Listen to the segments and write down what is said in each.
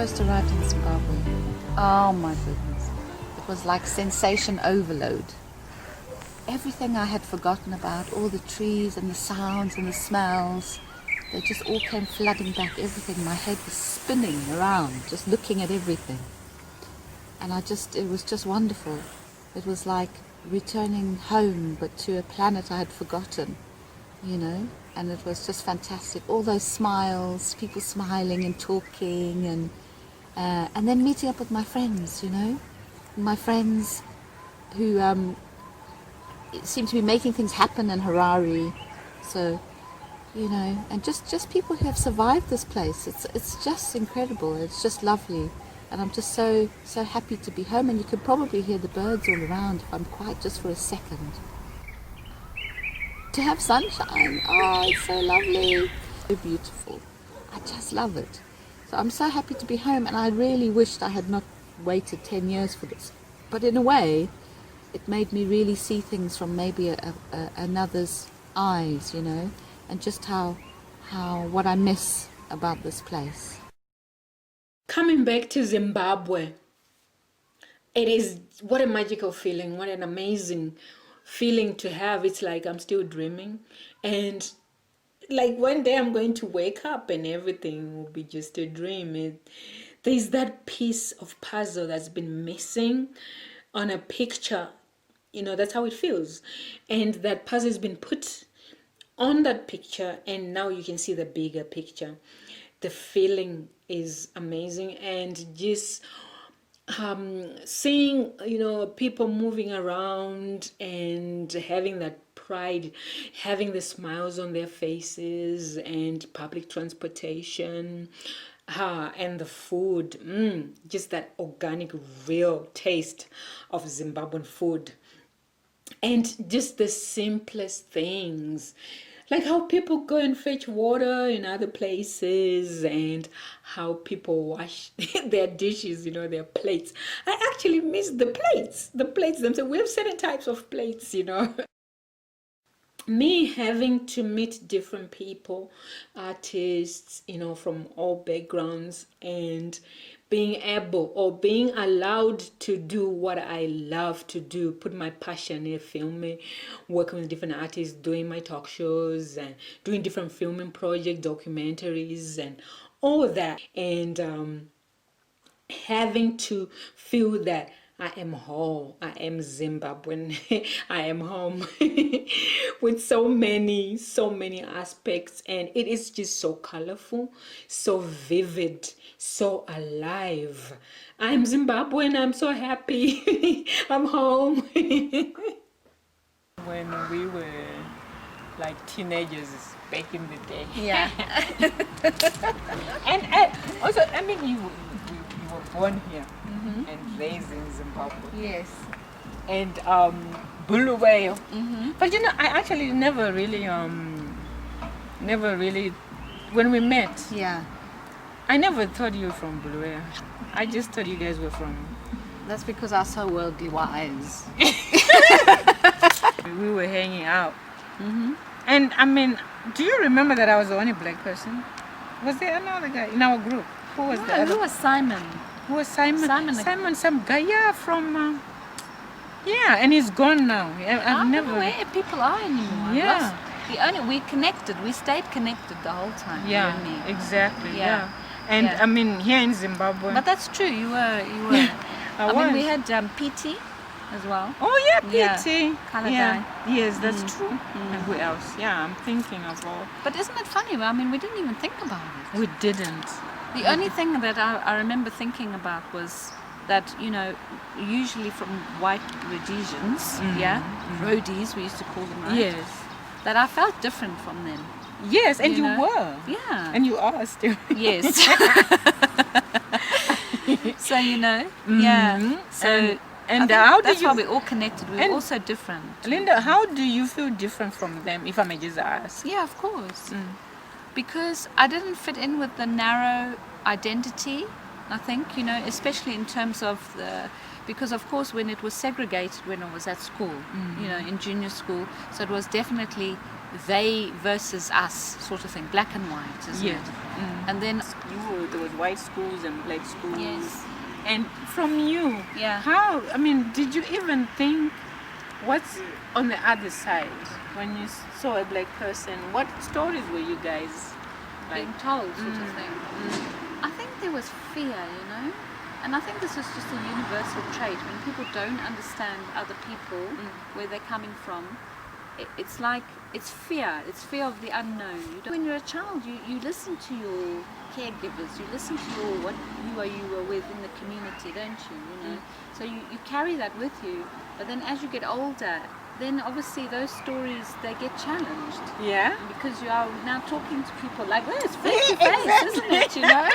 first arrived in Zimbabwe, oh my goodness, it was like sensation overload. Everything I had forgotten about, all the trees and the sounds and the smells, they just all came flooding back, everything. My head was spinning around, just looking at everything. And it was just wonderful. It was like returning home, but to a planet I had forgotten, you know, and it was just fantastic. All those smiles, people smiling and talking, and then meeting up with my friends, you know, my friends who seem to be making things happen in Harare. So, you know, and just people who have survived this place. It's just incredible. It's just lovely. And I'm just so happy to be home, and you can probably hear the birds all around if I'm quiet just for a second. To have sunshine, oh, it's so lovely. So beautiful. I just love it. So I'm so happy to be home, and I really wished I had not waited 10 years for this. But in a way, it made me really see things from maybe another's eyes, you know, and just what I miss about this place. Coming back to Zimbabwe, it is, what a magical feeling, what an amazing feeling to have. It's like I'm still dreaming, and like one day I'm going to wake up and everything will be just a dream. There's that piece of puzzle that's been missing on a picture, you know, that's how it feels. And that puzzle has been put on that picture, and now you can see the bigger picture. The feeling is amazing, and just seeing, you know, people moving around and having that pride, having the smiles on their faces, and public transportation, and the food, just that organic, real taste of Zimbabwean food, and just the simplest things, like how people go and fetch water in other places, and how people wash their dishes, you know, their plates. I actually miss the plates themselves. We have certain types of plates, you know. Me having to meet different people, artists, you know, from all backgrounds, and being able or being allowed to do what I love to do, put my passion in filming, working with different artists, doing my talk shows, and doing different filming projects, documentaries, and all that, and having to feel that I am whole, I am Zimbabwean, I am home with so many aspects, and it is just so colorful, so vivid, so alive. I'm Zimbabwean, I'm so happy, I'm home. When we were like teenagers back in the day. Yeah. and also, I mean, you were born here and raised in Zimbabwe. Yes. And Bulawayo. But you know, I actually never really, when we met, Yeah. I never thought you were from Bulawayo. I just thought you guys were from... That's because I'm so worldly wise. We were hanging out. And I mean, do you remember that I was the only black person? Was there another guy in our group? Who was the other? Who was Simon? Who was Simon? Simon. Some guy, yeah, from... yeah, and he's gone now. I've never... don't know where people are anymore. Yeah. We connected. We stayed connected the whole time. Yeah, you and me. exactly. Yeah. Yeah. And Yeah. I mean, here in Zimbabwe... But that's true. You were. I mean, we had PT as well. Oh yeah, Yeah. PT. Colour Yeah. guy. Yes, that's true. And who else? Yeah, I'm thinking of all. But isn't it funny? I mean, we didn't even think about it. We didn't. The only thing that I remember thinking about was that, you know, usually from white Rhodesians, Rhodies, we used to call them, right? Yes. That I felt different from them. Yes, and you know? were. Yeah. And you are still. Yes. So, you know, yeah. So, and I think how that's do you... why we're all connected. We're and all so different. Linda, how do you feel different from them, if I may just ask? Yeah, of course. Because I didn't fit in with the narrow identity, I think, you know, especially in terms of because of course when it was segregated when I was at school, you know, in junior school, so it was definitely they versus us sort of thing, black and white, isn't Yeah. it? And then There was white schools and black schools. Yes. And from you, Yeah. how, I mean, did you even think what's on the other side when you saw a black person? What stories were you guys like? being told sort of thing. I think there was fear, you know, and I think this is just a universal trait. When people don't understand other people, where they're coming from, it's like, it's fear of the unknown. When you're a child, you listen to your caregivers, you listen to what you are with in the community, don't you, you know? So you carry that with you, but then as you get older, then obviously those stories, they get challenged. Yeah? Because you are now talking to people like this, face to face, isn't it, you know?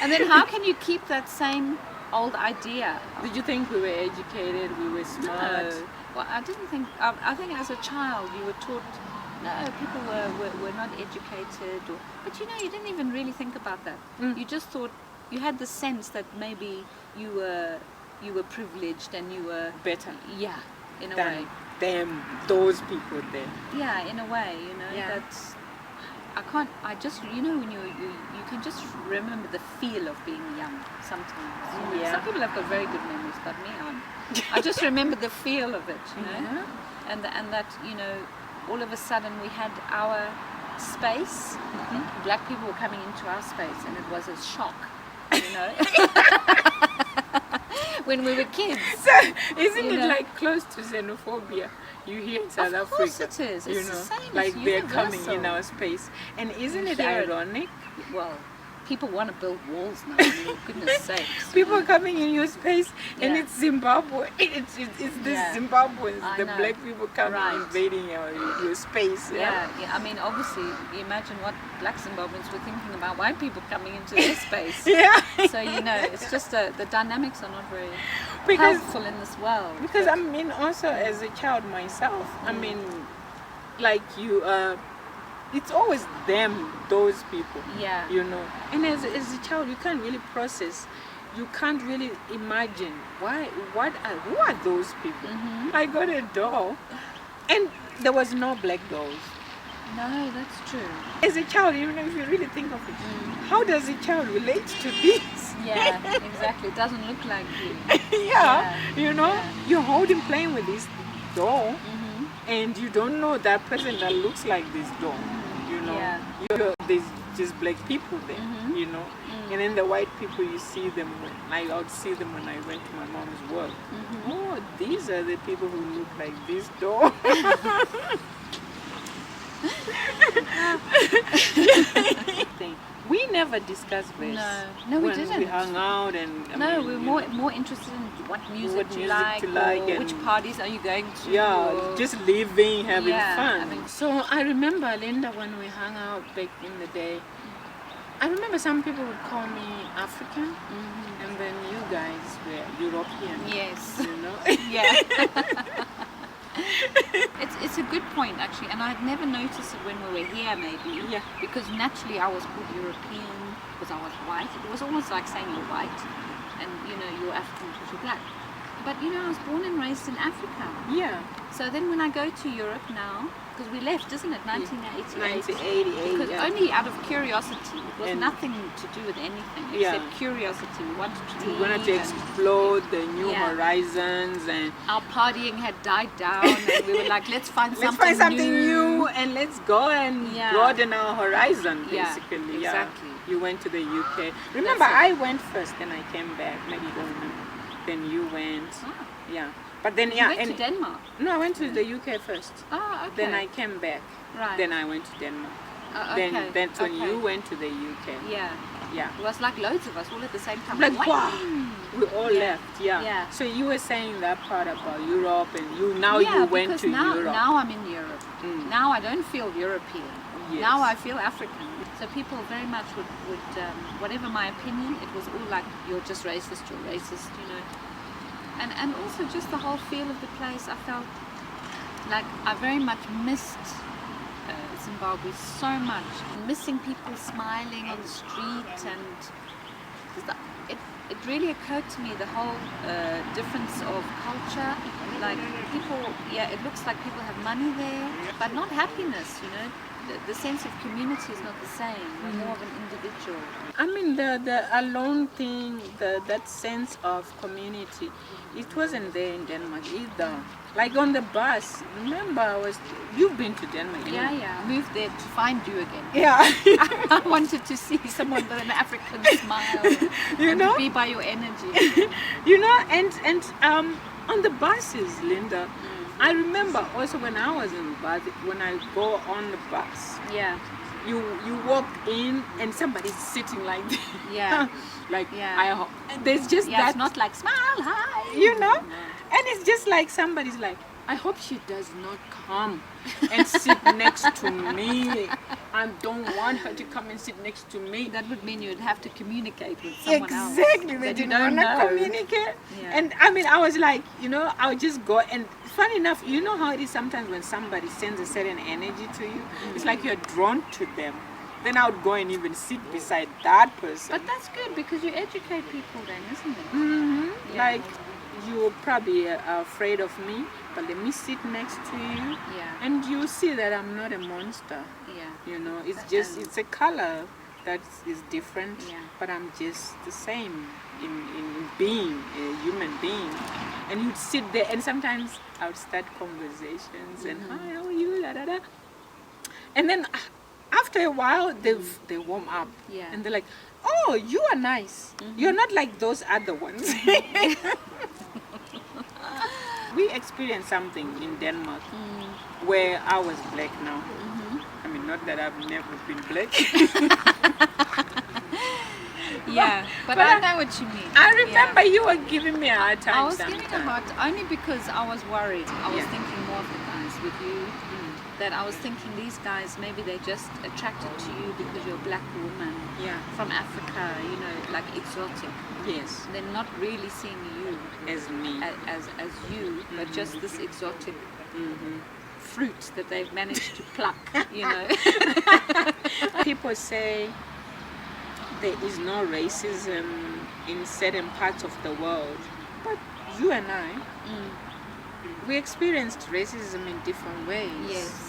And then how can you keep that same old idea? Did you think we were educated, we were smart? No. Well, I didn't think, I think as a child you were taught, no, people were not educated, but you know, you didn't even really think about that. You just thought, you had the sense that maybe you were privileged and you were Better yeah, in a than way. them, those people there. Yeah, in a way, you know, Yeah. that's, I just, you know, when you can just remember the feel of being young sometimes. You know. Yeah. Some people have got very good memories, but me, I just remember the feel of it, you know, Yeah. and that, you know, all of a sudden we had our space. Black people were coming into our space, and it was a shock, you know. When we were kids. So, isn't You it know? like close to xenophobia? You hear in South Of course Africa, it is. you It's know, the same. like It's they're coming in universal. our space. And isn't You it hear it. ironic? Well, people want to build walls now. I mean, goodness sakes. People are coming in your space, and Yeah. it's Zimbabwe. It's the Yeah. Zimbabweans, I the know. black people coming Right. invading your space. Yeah, I mean, obviously, you imagine what black Zimbabweans were thinking about white people coming into their space. Yeah. So, you know, it's just the dynamics are not very Because helpful in this world. Because I mean, also as a child myself, I mean, like you, it's always them, those people. Yeah. You know, and as a child, you can't really process. You can't really imagine who are those people. I got a doll, and there was no black dolls. No, that's true. As a child, even if you really think of it, how does a child relate to this? Yeah, exactly. It doesn't look like you. Yeah, Yeah. you know, Yeah. you're holding playing with this doll, and you don't know that person that looks like this doll. You know, Yeah. there's just black people there. You know, and then the white people, you see them. I would see them when I went to my mom's work. Oh, these are the people who look like this doll. We never discussed race. No, we when didn't. we hung out and No, we were more interested in what music What you music like, to like or which and- parties are you going to. yeah, or- just living, having Yeah, fun. having- So I remember, Linda, when we hung out back in the day, I remember some people would call me African, and then you guys were European. Yes. You know? Yeah. It's a good point, actually, and I had never noticed it when we were here, maybe. Yeah. Because naturally I was called European because I was white. It was almost like saying you're white, and you know you're African because you're black. But you know, I was born and raised in Africa. Yeah. So then when I go to Europe now, because we left, isn't it, 1988? 1988. Because yeah. only out of curiosity. It was And- nothing to do with anything Yeah. except curiosity. We wanted to We leave. wanted to and explore the new Yeah. horizons and our partying had died down, and we were like, let's find let's find something new. new and let's go and Yeah. broaden our horizon, Yeah, basically. exactly. You went to the UK. Remember, That's it. I went first, then I came back. Maybe you don't remember. Then you went. Ah. Yeah. But then, You yeah. went and to Denmark. No, I went to the UK first. Oh, okay. Then I came back. Right. Then I went to Denmark. Okay. Then that's when okay. you went to the UK. Yeah. Yeah. It was like loads of us all at the same time. Like, Whang! wow. We all Yeah. left, yeah. Yeah. So you were saying that part about Europe, and now Yeah, you went because to now, Europe. now I'm in Europe. Mm. Now I don't feel European. Yes. Now I feel African. So people very much would whatever my opinion, it was all like, you're just racist, you know. And also just the whole feel of the place, I felt like I very much missed Zimbabwe so much. Missing people smiling on the street, and because it really occurred to me, the whole difference of culture. Like people, it looks like people have money there, but not happiness, you know. The sense of community is not the same. We're more of an individual. I mean, the alone thing, that sense of community, it wasn't there in Denmark either. Like on the bus, remember, you've been to Denmark. Yeah. I moved there to find you again. Yeah. I wanted to see someone with an African smile, to be by your energy. And on the buses, Linda, I remember also when I was in the bus, when I go on the bus, you walk in and somebody's sitting like this. Yeah. There's just that. It's not like smile, hi. And it's just like somebody's like, I hope she does not come and sit next to me. I don't want her to come and sit next to me. That would mean you'd have to communicate with someone else. Exactly, that you don't want to communicate. Yeah. And I mean, I was like, I would just go. And funny enough, you know how it is sometimes when somebody sends a certain energy to you? It's like you're drawn to them. Then I would go and even sit beside that person. But that's good because you educate people then, isn't it? Mm-hmm. Yeah. Like, you're probably afraid of me, but let me sit next to you. Yeah. And you see that I'm not a monster. Yeah. It's just, it's a color that is different, but I'm just the same in being a human being. And you'd sit there, and sometimes I would start conversations, and hi, how are you, da da da. And then after a while, they warm up, and they're like, oh, you are nice. You're not like those other ones. We experienced something in Denmark where I was black now. I mean, not that I've never been black. But I know what you mean. I remember you were giving me a hard time. I was giving a hard time only because I was worried. I was thinking more of the guys with you. That I was thinking these guys, maybe they're just attracted to you because you're a black woman from Africa, like exotic. Yes. They're not really seeing you as me, as you, but just this exotic fruit that they've managed to pluck. People say there is no racism in certain parts of the world, but you and I, we experienced racism in different ways. Yes.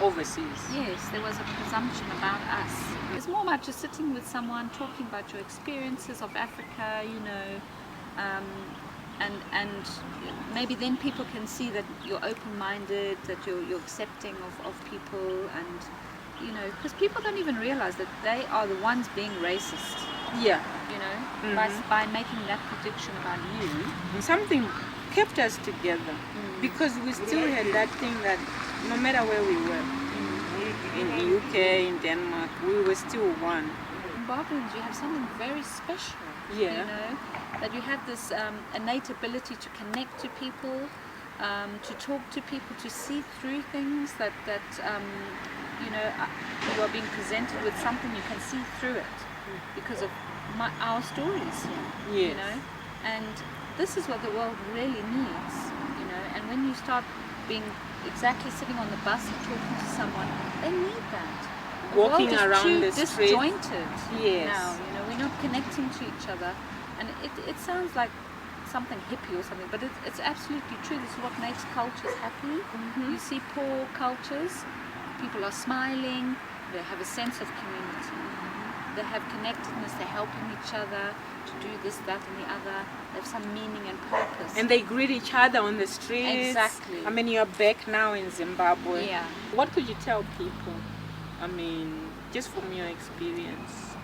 Overseas. Yes, there was a presumption about us. It's more about just sitting with someone, talking about your experiences of Africa, and maybe then people can see that you're open-minded, that you're accepting of people, and because people don't even realize that they are the ones being racist. Yeah. By making that prediction about you. And something kept us together because we still had that thing that no matter where we were, in the UK, in Denmark, we were still one. Zimbabweans, you have something very special. That you have this innate ability to connect to people, to talk to people, to see through things that you are being presented with something, you can see through it because of our stories here. And this is what the world really needs. And when you start being exactly sitting on the bus and talking to someone, they need that. Walking around the street, disjointed now. We're not connecting to each other, and it sounds like something hippie or something, but it's absolutely true. This is what makes cultures happy. You see poor cultures, people are smiling, they have a sense of community, they have connectedness, they're helping each other to do this, that and the other. They have some meaning and purpose. And they greet each other on the streets. Exactly. I mean, you're back now in Zimbabwe. Yeah. What could you tell people? I mean, just from your experience.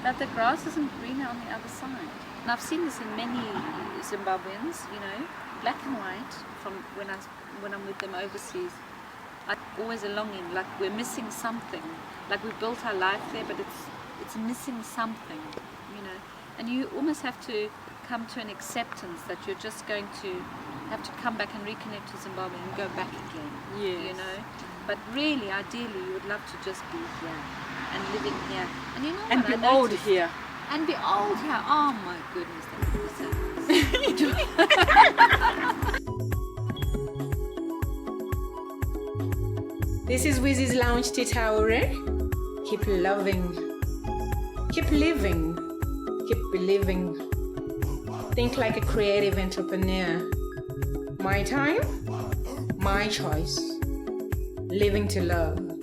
That the grass isn't greener on the other side. And I've seen this in many Zimbabweans, black and white, from when I'm with them overseas. Always a longing, like we're missing something. Like we built our life there, but it's missing something, And you almost have to come to an acceptance that you're just going to have to come back and reconnect to Zimbabwe and go back again. Yes. But really, ideally, you would love to just be here and living here. And and be old here. And be old here. Oh my goodness, This is Wizzy's Lounge TITAURE. Keep loving, keep living, keep believing. Think like a creative entrepreneur. My time, my choice. Living to love.